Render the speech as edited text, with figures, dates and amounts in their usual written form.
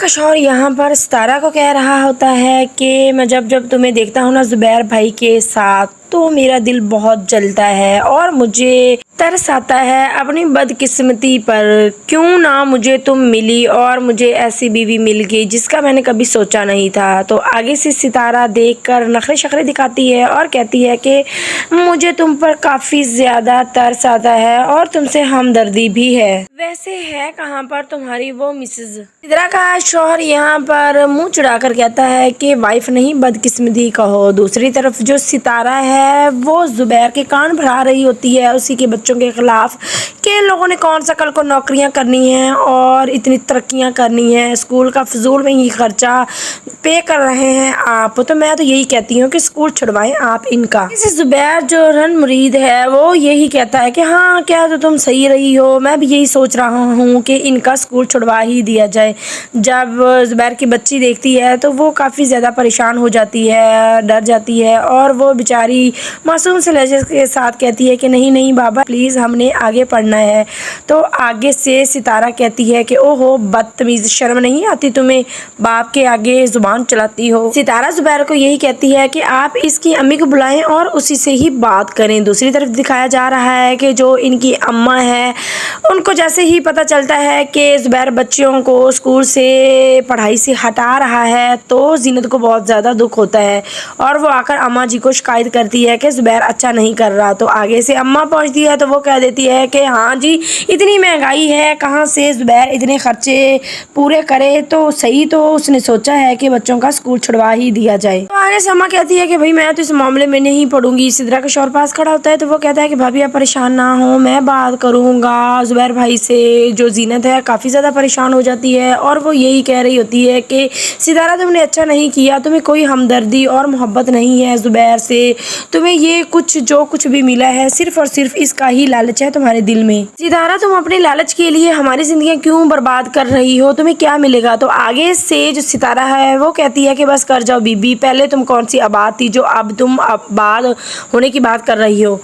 کا شوہر یہاں پر ستارہ کو کہہ رہا ہوتا ہے کہ میں جب جب تمہیں دیکھتا ہوں نا زبیر بھائی کے ساتھ تو میرا دل بہت جلتا ہے اور مجھے ترس آتا ہے اپنی بدقسمتی پر۔ کیوں نہ مجھے تم ملی اور مجھے ایسی بیوی مل گئی جس کا میں نے کبھی سوچا نہیں تھا۔ تو آگے سے ستارہ دیکھ کر نخرے شخرے دکھاتی ہے اور کہتی ہے کہ مجھے تم پر کافی زیادہ ترس آتا ہے اور تم سے ہمدردی بھی ہے۔ ویسے ہے کہاں پر تمہاری وہ مسز؟ سدرا کا شوہر یہاں پر منہ چڑھا کر کہتا ہے کہ وائف نہیں بدقسمتی کہو۔ دوسری طرف جو ستارہ ہے وہ زبیر کے کان بھرا رہی ہوتی ہے اسی کے بچوں کے خلاف کہ ان لوگوں نے کون سا کل کو نوکریاں کرنی ہیں اور اتنی ترقیاں کرنی ہیں، اسکول کا فضول میں ہی خرچہ پے کر رہے ہیں آپ۔ تو میں تو یہی کہتی ہوں کہ اسکول چھڑوائیں آپ ان کا۔ اسے زبیر جو رن مرید ہے وہ یہی کہتا ہے کہ ہاں کیا تو تم صحیح رہی ہو، میں بھی یہی سوچ رہا ہوں کہ ان کا اسکول چھڑوا ہی دیا جائے۔ جب زبیر کی بچی دیکھتی ہے تو وہ کافی زیادہ پریشان ہو جاتی ہے، ڈر جاتی ہے اور وہ بیچاری معصوم سے لہجے کے ساتھ کہتی ہے کہ نہیں نہیں بابا پلیز ہم نے آگے پڑھنا ہے۔ تو آگے سے ستارہ کہتی ہے کہ اوہو بدتمیز، شرم نہیں آتی تمہیں، باپ کے آگے زبان چلاتی ہو۔ ستارہ زبیر کو یہی کہتی ہے کہ آپ اس کی امی کو بلائیں اور اسی سے ہی بات کریں۔ دوسری طرف دکھایا جا رہا ہے کہ جو ان کی اماں ہے ان کو جیسے ہی پتہ چلتا ہے کہ زبیر بچیوں کو اسکول سے پڑھائی سے ہٹا رہا ہے تو زینت کو بہت زیادہ دکھ ہوتا ہے اور وہ آ کر اماں جی کو شکایت کرتی ہے کہ زبیر اچھا نہیں کر رہا۔ تو آگے سے اماں پہنچتی ہے تو وہ کہہ دیتی ہے کہ ہاں جی اتنی مہنگائی ہے، کہاں سے زبیر اتنے خرچے پورے کرے، تو صحیح تو اس نے سوچا ہے کہ بچوں کا اسکول چھڑوا ہی دیا جائے۔ تو آگے سے اماں کہتی ہے کہ بھائی میں تو اس معاملے میں نہیں پڑوں گی۔ سدرا کا شوہر پاس کھڑا ہوتا ہے تو وہ کہتا ہے کہ بھابھی آپ پریشان نہ ہوں، میں بات کروں گا زبیر بھائی سے۔ جو زینت ہے کافی زیادہ پریشان ہو جاتی ہے اور وہ یہی کہہ رہی ہوتی ہے کہ ستارہ تم نے اچھا نہیں کیا، تمہیں کوئی ہمدردی اور محبت نہیں ہے زبیر سے، تمہیں یہ جو کچھ بھی ملا ہے صرف اور صرف اس کا ہی لالچ ہے تمہارے دل میں۔ ستارہ تم اپنے لالچ کے لیے ہماری زندگیاں کیوں برباد کر رہی ہو، تمہیں کیا ملے گا؟ تو آگے سے جو ستارہ ہے وہ کہتی ہے کہ بس کر جاؤ بی بی، پہلے تم کون سی آباد تھی جو اب تم آباد ہونے کی بات کر رہی ہو۔